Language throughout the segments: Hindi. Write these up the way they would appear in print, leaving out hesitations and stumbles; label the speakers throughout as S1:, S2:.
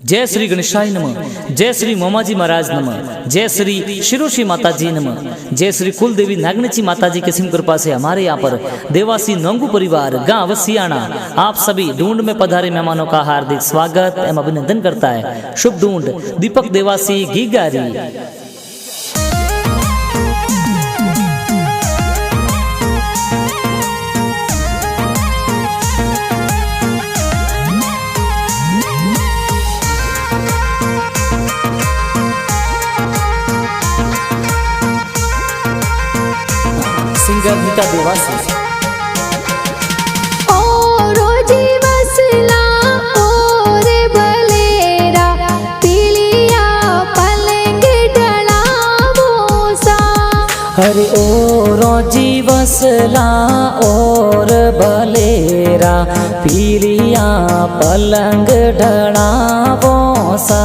S1: जय श्री गणेशाय नमः। जय श्री मोमाजी महाराज नमः। जय श्री शिरोशी माता जी नमः। जय श्री कुलदेवी नागनची माता जी की सिम कृपा से हमारे यहाँ पर देवासी नोंगू परिवार गांव सियाना आप सभी ढूंढ में पधारे मेहमानों का हार्दिक स्वागत एवं अभिनंदन करता है। शुभ ढूंढ दीपक देवासी गीगारी। सिंगर नीता देवासी। हरे ओ रोजी वसला और बलेरा पीलिया पलंग ढड़ावो सा।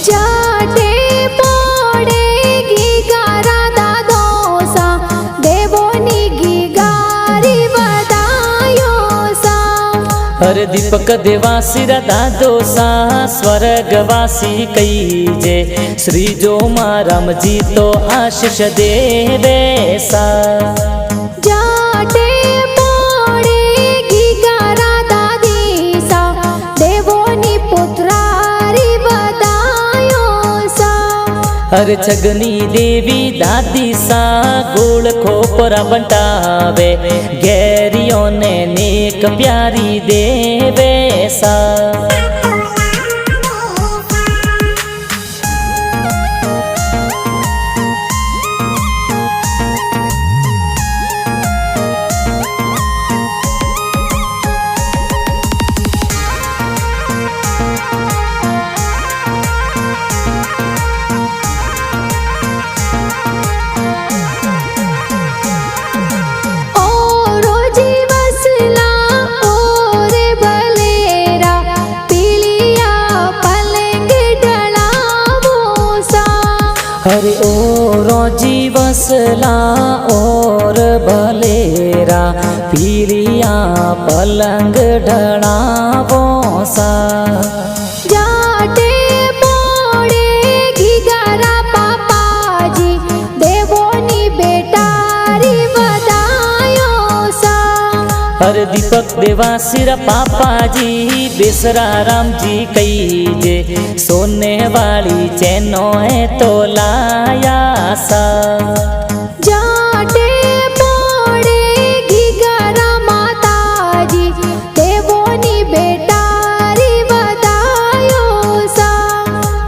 S2: जाटे पड़ेगी गारा दादोसा देवोनी गारी बतायो सा।
S1: हरे दीपक देवासी दादोसा स्वर्गवासी कई जे श्री जो मारम जी तो आशीष देवे सा।
S2: जाटे पड़ेगी गारा दादी सा देवोनी पुत्रारी बतायो सा।
S1: हर छगनी देवी दादी सा गोल खोपरा बंटावे गैरियों ने नेक प्यारी देवे सा। हरे ओ रोजी वसला और बलेरा पीलिया पलंग ढड़ावो सा।
S2: जाटे पड़ेगी गारा पापा जी देवोनी बेटारी बतायो सा।
S1: हरे दीपक देवासी पापा जी बेसरा राम जी कई जे सोने वाली चैनो है तो लाया सा।
S2: जाटे पड़ेगी गारा माता जी देवोनी बेटारी बतायो सा।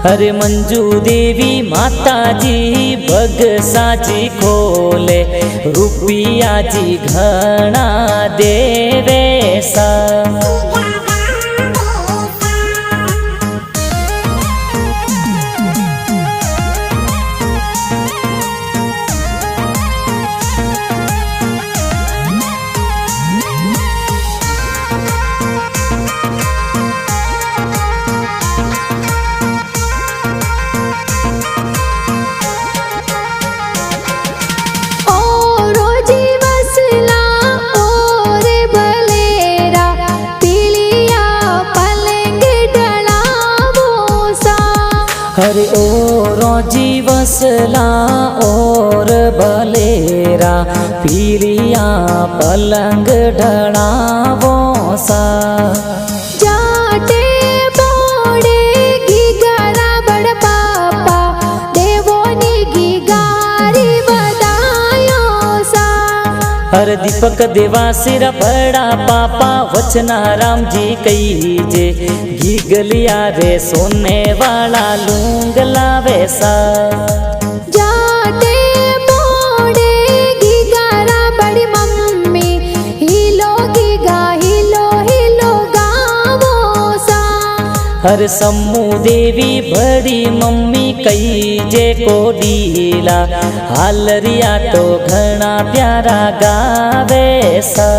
S1: हरे मंजू देवी माता जी बग साजी खोले रुपिया जी घना देवे सा। हरे ओ रोजी वसला और बलेरा पीलिया पलंग ढड़ावो सा।
S2: जाटे पड़ेगी गारा बड़ पापा देवोनी गारी बतायो सा।
S1: हर दीपक देवासी बड़ा पापा वचना राम जी कई जे घी गलिया रे सोने वाला लूंग लावे सा।
S2: जाटे पड़ेगी गारा बड़ी मम्मी हिलोगी गा हिलो गावो सा।
S1: हर सम्मू देवी बड़ी मम्मी कई जे को डीला हालरिया तो घना प्यारा गावे सा।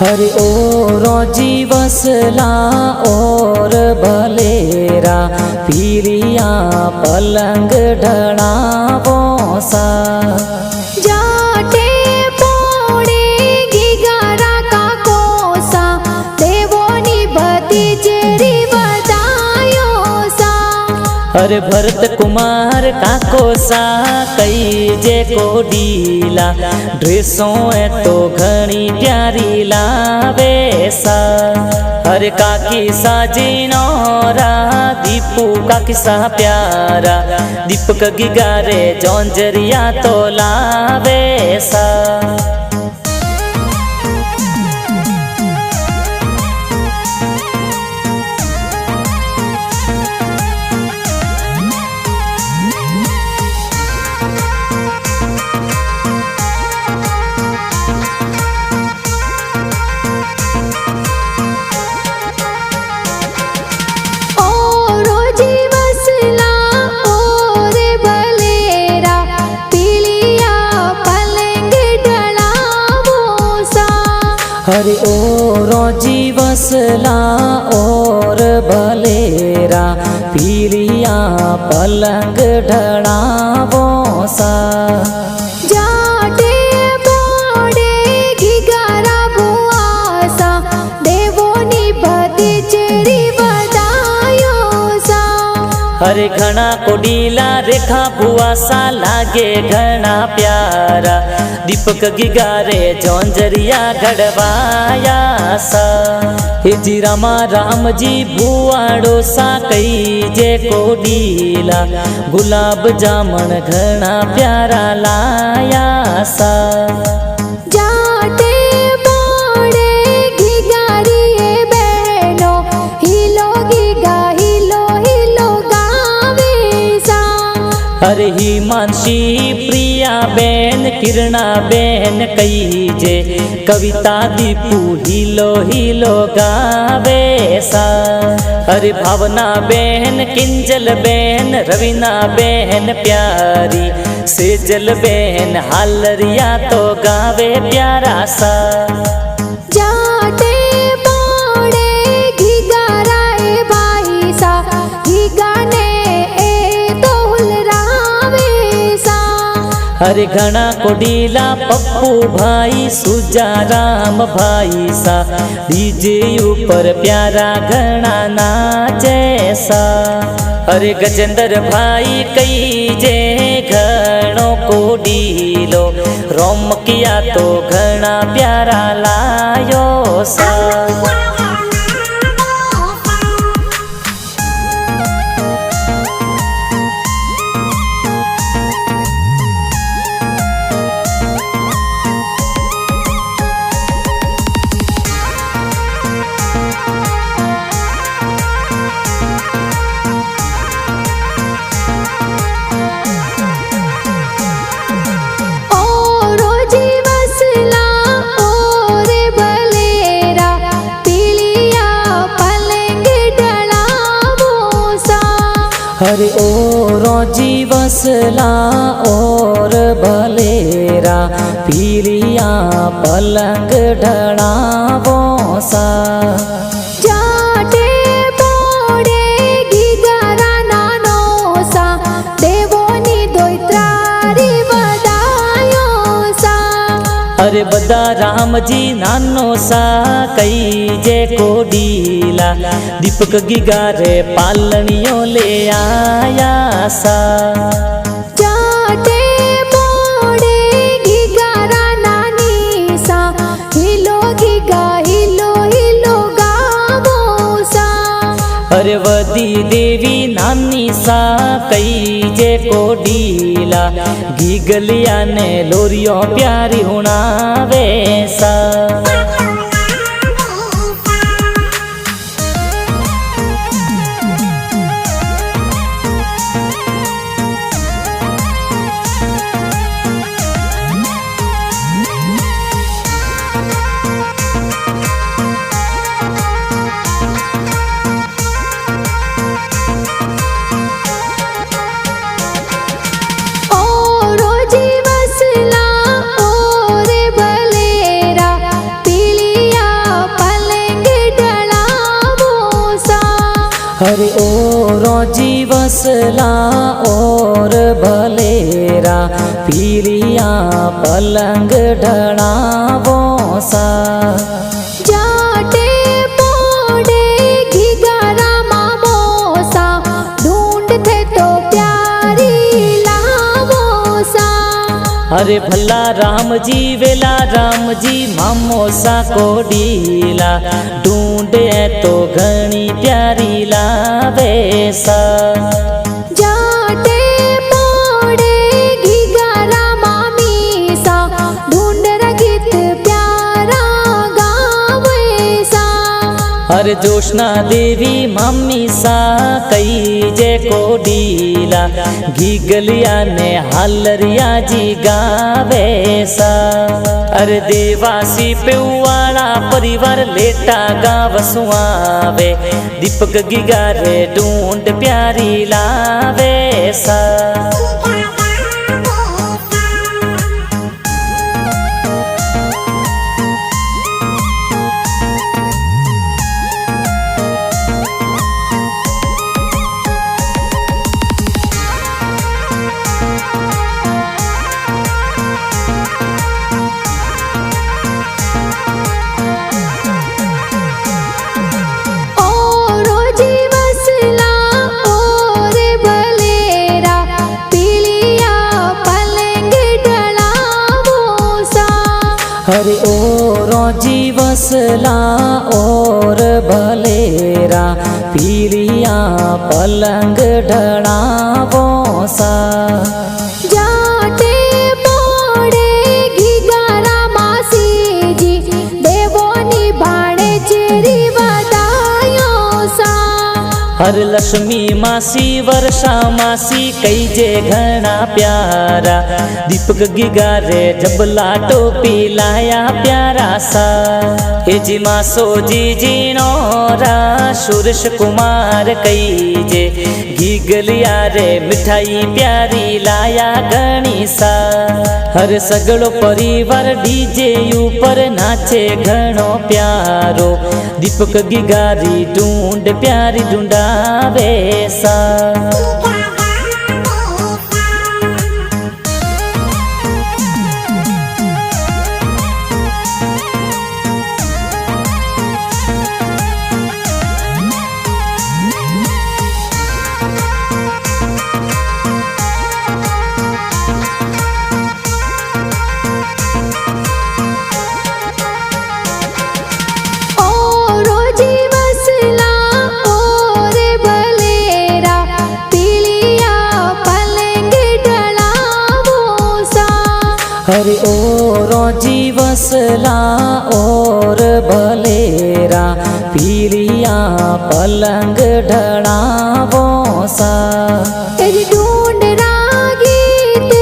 S1: हरे ओ रोजी वसला और भलेरा पीरिया पलंग ढड़ावो सा
S2: जाटे पोड़े घीगारा का कोसा देवोनी भतीजेरी बतायो सा।
S1: हरे भरत कुमार काको सा कई जे को डीला ड्रेसों तो घनी प्यारी लावे सा। हरे काकी साजिनो रा दीपू काकी सा प्यारा दीपक गिगारे जौंजरिया तो लावे सा। हरे ओ रोजी वसला और भलेरा पीलिया पलंग ढड़ावो सा।
S2: जाटे पोड़े घीगारा बुआसा देवोनी भतीजेरी बतायो सा।
S1: हरे घना कोडीला रेखा बुआसा लागे घना प्यारा दीपक गिगारे जौंजरिया घड़वाया सा। हे जी रामा राम जी बुआड़ो सा कई जे कोडीला गुलाब जामन घना प्यारा लाया सा।
S2: जाटे पोड़े घीगारी बहनो हिलो घीगा हिलो हिलो गावे सा।
S1: हरे हिमांशी प्रिया बेन किरणा बेन कई जे कविता दीपू हिलो हिलो गावे सा। हरे भावना बेन किंजल बेन रवीना बेन प्यारी सेजल बेन हालरिया तो गावे प्यारा सा।
S2: जाटे पोड़े घीगारा भाई सा घीगाने तो हुलरावे सा।
S1: हरे घना कोडीला पप्पू भाई सुजा राम भाई सा डीजे ऊपर प्यारा घना नाचे सा। हरे गजेंद्र भाई कई जे घणो कोडीलो रोम किया तो घना प्यारा लायो सा। हरे ओ रोजी वसला और भलेरा पीलिया पलंग ढड़ावो सा।
S2: जाटे पोड़े घीगारा नानो सा देवोनी दोइत्रारी बदायो सा।
S1: अरे बदा राम जी नानो सा कई जे कोडीला दीपक गिगारे पालनियो ले आया सा।
S2: जाटे पोड़े घीगारा नानी सा हिलो घीगा हिलो हिलो गावो सा।
S1: अरे वदी देवी नानी सा कई जे कोडीला गीगलिया ने लोरियो प्यारी हुणावे सा।
S2: ओ रोजी वसला और भलेरा पीली
S1: हरे ओ जीवसला और भलेरा पीलिया पलंग ढड़ावो सा
S2: जाटे मोड़े घिगारा मामोसा ढूंढते तो प्यारी लावोसा।
S1: अरे भला राम जी वेला राम जी मामोसा को डीला ढूंढे तो घनी प्यारी लावेसा।
S2: जाटे मोड़े घिगारा मामीसा ढूंढ रगित प्यारा गावेसा।
S1: अरे जोशना देवी मम्मी सा कई जे को डीला घीगलिया ने हालरिया जी गावे सा। अरे देवासी पेवाड़ा परिवार लेटा गाव सुआवे दीपक गिगारे ढूंढ प्यारी लावे सा। हरे ओ जीवसला और भलेरा पीलिया पलंग ढड़ावो सा।
S2: जाटे मोड़े घिगारा मासी जी देवोनी भाणे चेरी वदायो सा।
S1: हर लक्ष्मी मासी वर्षा मासी कई जे घना प्यारा दीपक गिगारे जब लाटो पिलाया प्यारा सा। हे जी मासो जी जीनोरा सुरेश कुमार कई जे घीगलिया रे मिठाई प्यारी लाया घनी सा। हर सगड़ो परिवार डीजे ऊपर नाचे घणो प्यारो दीपक गिगारी ढूंढ प्यारी ढूंढावे सा। हरे ओ जीवसला और भलेरा पीलिया पलंग ढड़ावो सा।
S2: ढूंढ गीत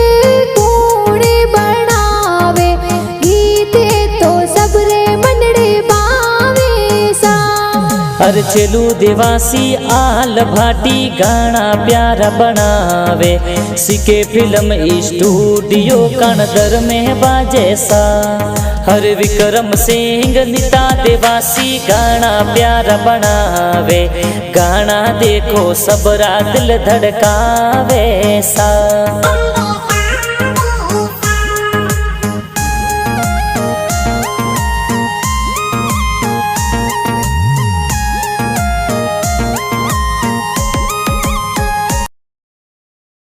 S2: कूड़े बनावे गीते तो सबरे मनड़े बावे सा।
S1: हर चेलू देवासी आल भाटी गाना प्यारा बनावे सीके फिल्म स्टूडियो कणदर में बाजे सा। हर विक्रम सिंह नीता देवासी गाना प्यारा बनावे गाना देखो सबरा दिल धड़कावे सा।